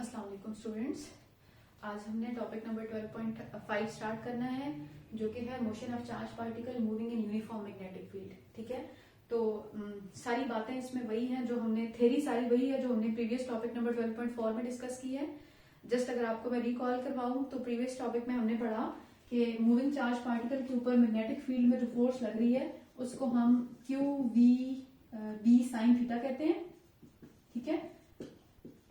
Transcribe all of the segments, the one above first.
अस्सलाम वालेकुम स्टूडेंट्स। आज हमने टॉपिक नंबर 12.5 स्टार्ट करना है जो कि है motion of charge particle moving in uniform magnetic field. ठीक है, तो सारी बातें इसमें वही हैं जो हमने थ्योरी सारी वही है जो हमने प्रीवियस टॉपिक नंबर 12.4 में डिस्कस की है। जस्ट अगर आपको मैं रिकॉल करवाऊं तो प्रीवियस टॉपिक में हमने पढ़ा कि मूविंग चार्ज पार्टिकल के ऊपर मैग्नेटिक फील्ड में जो फोर्स लग रही है उसको हम Q V B sine theta कहते हैं। ठीक है,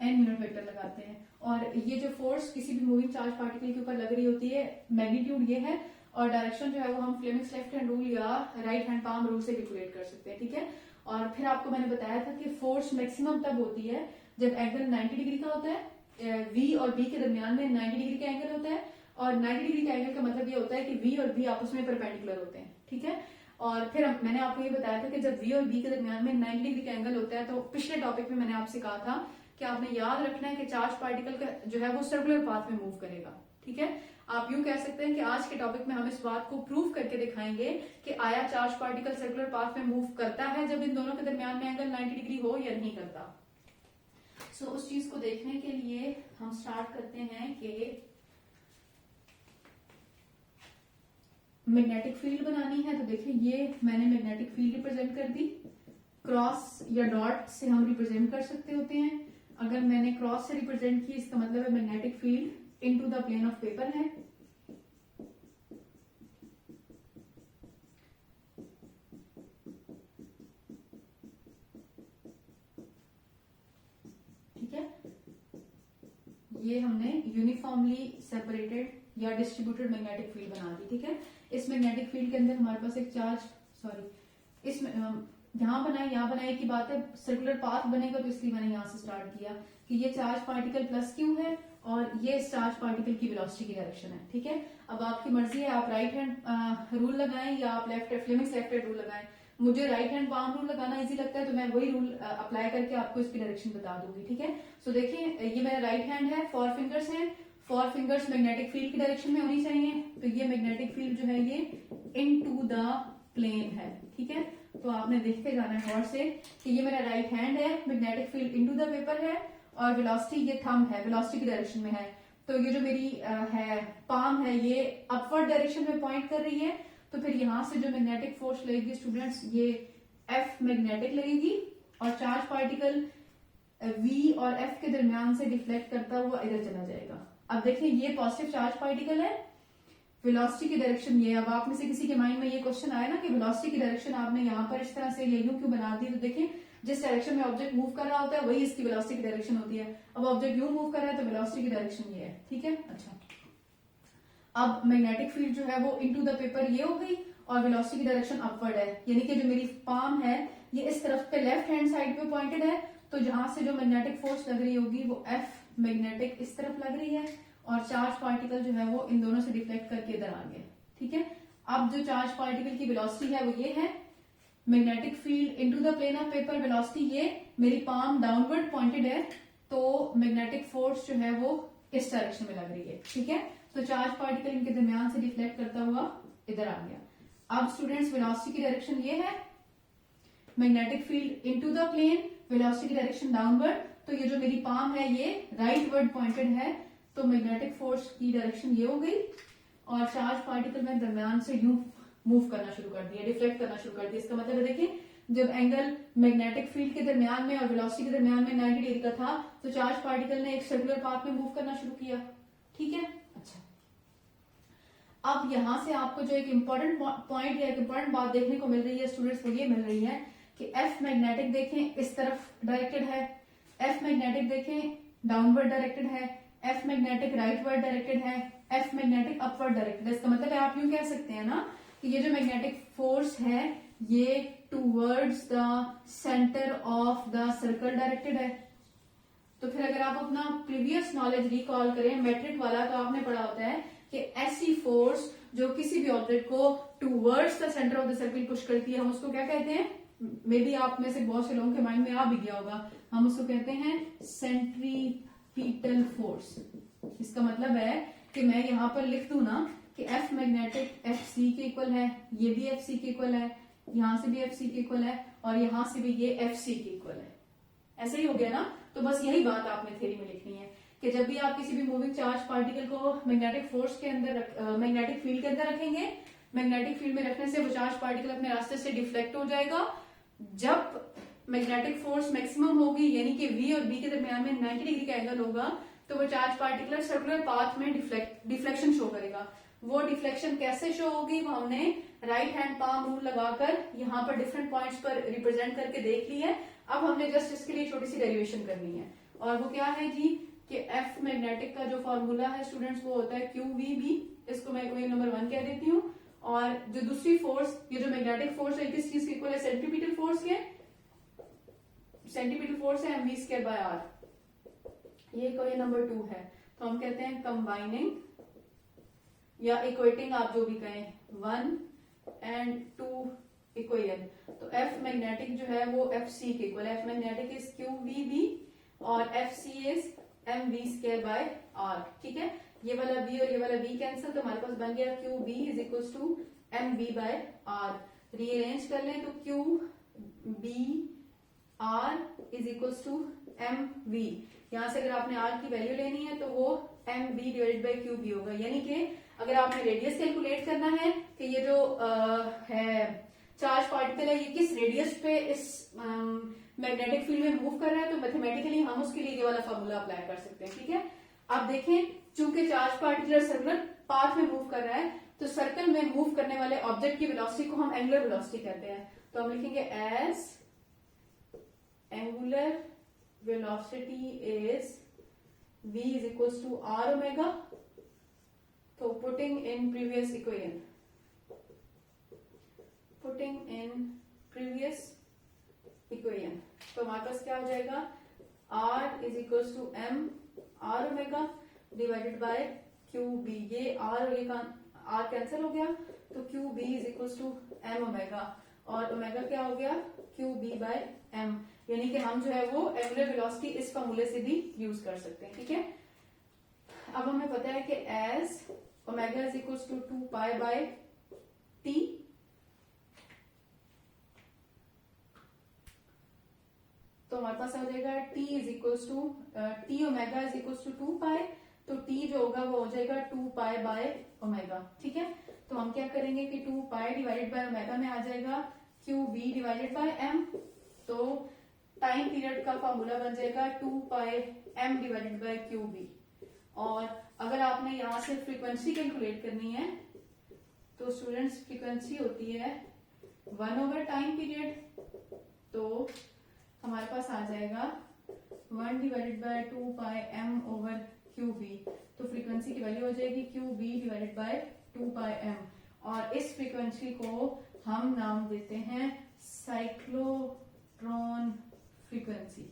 एन यूनिट वेक्टर लगाते हैं और ये जो फोर्स किसी भी मूविंग चार्ज पार्टिकल के ऊपर लग रही होती है मैग्नीट्यूड ये है और डायरेक्शन जो है वो हम फ्लेमिंग्स लेफ्ट हैंड रूल या राइट हैंड पाम रूल से कैलकुलेट कर सकते हैं। ठीक है, और फिर आपको मैंने बताया था कि फोर्स मैक्सिमम तब होती है जब एंगल 90 डिग्री का होता है। वी और बी के दरमियान में 90 डिग्री का एंगल होता है और 90 डिग्री का एंगल का मतलब ये होता है कि वी और बी आपस में परपेंडिकुलर होते हैं। ठीक है, और फिर मैंने आपको ये बताया था कि जब वी और बी के दरमियान में 90 डिग्री का एंगल होता है तो पिछले टॉपिक में मैंने आपसे कहा था कि आपने याद रखना है कि चार्ज पार्टिकल का जो है वो सर्कुलर पाथ में मूव करेगा। ठीक है, आप यूं कह सकते हैं कि आज के टॉपिक में हम इस बात को प्रूव करके दिखाएंगे कि आया चार्ज पार्टिकल सर्कुलर पाथ में मूव करता है जब इन दोनों के दरमियान में एंगल 90 डिग्री हो या नहीं करता। सो उस चीज को देखने के लिए हम स्टार्ट करते हैं कि मैग्नेटिक फील्ड बनानी है। तो देखिए ये मैंने मैग्नेटिक फील्ड रिप्रेजेंट कर दी, क्रॉस या डॉट से हम रिप्रेजेंट कर सकते होते हैं। अगर मैंने क्रॉस से रिप्रेजेंट की इसका मतलब है magnetic field into the plane of paper है। ठीक है, ये हमने यूनिफॉर्मली सेपरेटेड या डिस्ट्रीब्यूटेड मैग्नेटिक फील्ड बना दी। ठीक है, इस मैग्नेटिक फील्ड के अंदर हमारे पास एक चार्ज इसमें यहाँ बनाए यहाँ बनाए की बात है, सर्कुलर पाथ बनेगा तो इसलिए मैंने यहाँ से स्टार्ट किया कि ये चार्ज पार्टिकल प्लस क्यू है और ये इस चार्ज पार्टिकल की वेलोसिटी की डायरेक्शन है। ठीक है, अब आपकी मर्जी है आप राइट हैंड रूल लगाएं या आप फ्लेमिंग्स लेफ्ट हैंड रूल लगाएं। मुझे राइट हैंड पाम रूल लगाना इजी लगता है तो मैं वही रूल अप्लाई करके आपको इसकी डायरेक्शन बता दूंगी। ठीक है, सो देखिए ये मेरा राइट हैंड है, 4 फिंगर्स हैं, 4 फिंगर्स मैग्नेटिक फील्ड की डायरेक्शन में होनी चाहिए। तो ये मैग्नेटिक फील्ड जो है ये इनटू द प्लेन है। ठीक है, तो आपने देखते जाना है गौर से कि ये मेरा राइट हैंड है, magnetic field into the paper है और वेलोसिटी ये थंब है, वेलोसिटी की डायरेक्शन में है। तो ये जो मेरी है पाम है ये अपवर्ड डायरेक्शन में पॉइंट कर रही है। तो फिर यहां से जो मैग्नेटिक फोर्स लगेगी स्टूडेंट्स ये एफ मैग्नेटिक लगेगी और चार्ज पार्टिकल वी और एफ के दरमियान से डिफ्लेक्ट करता हुआ इधर चला जाएगा। अब देखिए ये पॉजिटिव चार्ज पार्टिकल है, वेलोसिटी की डायरेक्शन ये। अब आप में से किसी के माइंड में ये क्वेश्चन आया ना कि वेलोसिटी की डायरेक्शन आपने यहाँ पर इस तरह से ये यूं क्यों बना दी। तो देखिए जिस डायरेक्शन में ऑब्जेक्ट मूव कर रहा होता है वही इसकी वेलोसिटी की डायरेक्शन होती है। अब ऑब्जेक्ट यूं मूव कर रहा है तो वेलोसिटी की डायरेक्शन ये है। ठीक है, अच्छा अब मैग्नेटिक फील्ड जो है वो इनटू द पेपर ये हो गई और वेलोसिटी की डायरेक्शन अपवर्ड है, यानी कि जो मेरी पाम है ये इस तरफ पे लेफ्ट हैंड साइड पे पॉइंटेड है। तो जहां से जो मैग्नेटिक फोर्स लग रही होगी वो एफ मैग्नेटिक इस तरफ लग रही है और चार्ज पार्टिकल जो है वो इन दोनों से डिफ्लेक्ट करके इधर आ गया। ठीक है, अब जो चार्ज पार्टिकल की वेलोसिटी है वो ये है, magnetic field into the plane of paper, velocity ये, मेरी पाम डाउनवर्ड पॉइंटेड है तो मैग्नेटिक फोर्स जो है वो इस डायरेक्शन में लग रही है। ठीक है, तो चार्ज पार्टिकल इनके दरमियान से डिफ्लेक्ट करता हुआ इधर आ गया। अब स्टूडेंट्स वेलोसिटी की डायरेक्शन ये है, magnetic field into the plane, velocity की डायरेक्शन डाउनवर्ड। तो ये जो मेरी पाम है ये राइटवर्ड पॉइंटेड है तो मैग्नेटिक फोर्स की डायरेक्शन ये हो गई और चार्ज पार्टिकल में दरमियान से यूं मूव करना शुरू कर दिया, डिफ्लेक्ट करना शुरू कर दिया। इसका मतलब है देखिए जब एंगल मैग्नेटिक फील्ड के दरमियान में और वेलोसिटी के दरमियान में 90 डिग्री का था तो चार्ज पार्टिकल ने एक सर्कुलर पाथ में मूव करना शुरू किया। ठीक है, अच्छा अब यहां से आपको जो एक इंपॉर्टेंट पॉइंट या एक इंपॉर्टेंट बात देखने को मिल रही है स्टूडेंट्स, वो ये मिल रही है कि एफ मैग्नेटिक देखें इस तरफ डायरेक्टेड है, एफ मैग्नेटिक देखें डाउनवर्ड डायरेक्टेड है, एफ मैग्नेटिक राइटवर्ड डायरेक्टेड है, एफ मैग्नेटिक अपवर्ड डायरेक्टेड है। इसका मतलब है आप यूं कह सकते हैं ना कि ये जो मैग्नेटिक फोर्स है ये towards the centre of the circle directed है। तो फिर अगर आप अपना प्रीवियस नॉलेज रिकॉल करें मैट्रिक वाला तो आपने पढ़ा होता है कि ऐसी फोर्स जो किसी भी ऑब्जेक्ट को towards the centre of the circle push करती है हम उसको क्या कहते हैं, मे बी आप में से बहुत से लोगों के माइंड में आ भी गया होगा, हम उसको कहते हैं सेंट्रीपीटल फोर्स। इसका मतलब है कि मैं यहाँ पर लिख दूं ना कि एफ मैग्नेटिक एफ सी के इक्वल है, ये भी एफ सी के इक्वल है, यहां से भी एफ सी के इक्वल है और यहां से भी ये एफ सी के इक्वल है। ऐसे ही हो गया ना। तो बस यही बात आपने थ्योरी में लिखनी है कि जब भी आप किसी भी मूविंग चार्ज पार्टिकल को मैग्नेटिक फोर्स के अंदर मैग्नेटिक फील्ड के अंदर रखेंगे, मैग्नेटिक फील्ड में रखने से वो चार्ज पार्टिकल अपने रास्ते से डिफ्लेक्ट हो जाएगा। जब मैग्नेटिक फोर्स मैक्सिमम होगी यानी कि V और B के दरमियान में 90 डिग्री का एंगल होगा तो वो चार्ज पार्टिकुलर सर्कुलर पाथ में डिफ्लेक्शन शो करेगा। वो डिफ्लेक्शन कैसे शो होगी वो हमने राइट हैंड पाम रूल लगाकर यहाँ पर डिफरेंट पॉइंट्स पर रिप्रेजेंट करके देख ली है। अब हमने जस्ट इसके लिए छोटी सी डेरिवेशन करनी है और वो क्या है जी कि एफ मैग्नेटिक का जो फॉर्मूला है स्टूडेंट्स वो होता है QVB, इसको मैं वेव नंबर 1 कह देती हूँ। और जो दूसरी फोर्स, ये जो मैग्नेटिक फोर्स है किस चीज के इक्वल है, सेंट्रीपिटल फोर्स के, सेंट्रीपिटल फोर्स है mv²r, ये इक्वेशन नंबर 2 है। तो हम कहते हैं कंबाइनिंग या इक्वेटिंग, आप जो भी कहें, 1 एंड 2 इक्वेशन। तो एफ मैग्नेटिक जो है वो FC के इक्वल है। एफ मैग्नेटिक इज QVB और FC इज mv²r, ठीक है। ये वाला B और ये वाला B कैंसिल, तो हमारे पास बन गया QB is equal to mv/r। Rearrange कर लें तो QBr is equal to mv। यहां से अगर आपने r की वैल्यू लेनी है तो वो mv डिवाइडेड बाई QB होगा। यानी कि अगर आपने रेडियस कैलकुलेट करना है कि ये जो है चार्ज पार्टिकल है ये किस रेडियस पे इस मैग्नेटिक फील्ड में मूव कर रहा है, तो मैथमेटिकली हम उसके लिए ये वाला फॉर्मूला अप्लाई कर सकते हैं, ठीक है। आप देखें, चूंकि चार्ज पार्टिकुलर सर्कुलर पाथ में मूव कर रहा है तो सर्कल में मूव करने वाले ऑब्जेक्ट की वेलोसिटी को हम एंगुलर वेलोसिटी कहते हैं। तो हम लिखेंगे as angular velocity is v is equal to r omega. तो putting in previous equation, putting in previous equation, तो हमारे पास क्या हो जाएगा, r is equal to m r omega divided by QB। ये r और ये r कैंसिल हो गया तो QB is equal to m omega, और ओमेगा क्या हो गया, QB बाय m। यानी कि हम जो है वो एंगुलर वेलोसिटी इस फॉर्मूले से भी यूज कर सकते हैं, ठीक है। अब हमें पता है कि as omega is equal to 2 pi by t, तो हमारे पास आ जाएगा t is equal to t omega is equal to 2 pi, तो t जो होगा वो हो जाएगा 2 पाई बाय ओमेगा, ठीक है। तो हम क्या करेंगे कि 2 पाई डिवाइडेड बाय ओमेगा में आ जाएगा QB डिवाइडेड बाय m। तो टाइम पीरियड का फॉर्मूला बन जाएगा 2 पाई m डिवाइडेड बाय QB। और अगर आपने यहां से फ्रीक्वेंसी कैलकुलेट करनी है तो स्टूडेंट्स फ्रीक्वेंसी होती है 1 ओवर टाइम पीरियड, तो हमारे पास आ जाएगा 1 divided by 2 pi m over QB। तो फ्रीक्वेंसी की वैल्यू हो जाएगी QB divided by 2 pi m, और इस फ्रीक्वेंसी को हम नाम देते हैं साइक्लोट्रॉन फ्रीक्वेंसी,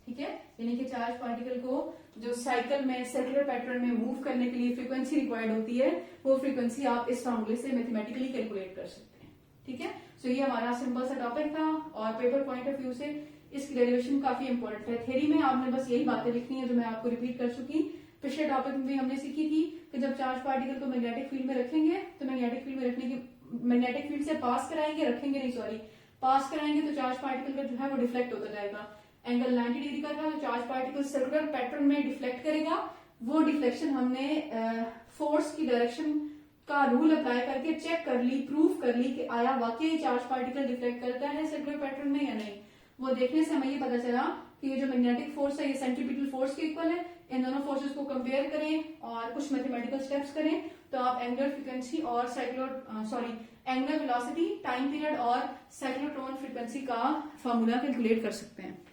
ठीक है। यानी कि चार्ज पार्टिकल को जो साइकिल में सर्कुलर पैटर्न में मूव करने के लिए फ्रीक्वेंसी रिक्वायर्ड होती है वो फ्रीक्वेंसी आप इस फॉर्मूले से मैथमेटिकली कैलकुलेट कर सकते हैं, ठीक है। सो ये हमारा सिंपल सा टॉपिक था और पेपर पॉइंट ऑफ व्यू से इसकी डेरिवेशन काफी इंपॉर्टेंट है। थ्योरी में आपने बस यही बातें लिखनी है जो मैं आपको रिपीट कर चुकी। पिछले टॉपिक में भी हमने सीखी थी कि जब चार्ज पार्टिकल को मैग्नेटिक फील्ड में रखेंगे तो मैग्नेटिक फील्ड में रखने की मैग्नेटिक फील्ड से पास कराएंगे, रखेंगे नहीं सॉरी, पास कराएंगे तो चार्ज पार्टिकल का जो है वो डिफ्लेक्ट होता जाएगा। एंगल 90 डिग्री का था तो चार्ज पार्टिकल सर्कुलर पैटर्न में डिफ्लेक्ट करेगा। वो डिफ्लेक्शन हमने फोर्स की डायरेक्शन का रूल अप्लाई करके चेक कर ली, प्रूफ कर ली कि आया वाकई चार्ज पार्टिकल डिफ्लेक्ट करता है सर्कुलर पैटर्न में या नहीं। वो देखने से हमें ये पता चला कि ये जो मैग्नेटिक फोर्स है ये सेंट्रीपिटल फोर्स के इक्वल है। इन दोनों फोर्सेस को कंपेयर करें और कुछ मैथमेटिकल स्टेप्स करें तो आप एंगुलर फ्रीक्वेंसी और एंगुलर वेलोसिटी, टाइम पीरियड और साइक्लोट्रॉन फ्रीक्वेंसी का फॉर्मूला कैलकुलेट कर सकते हैं।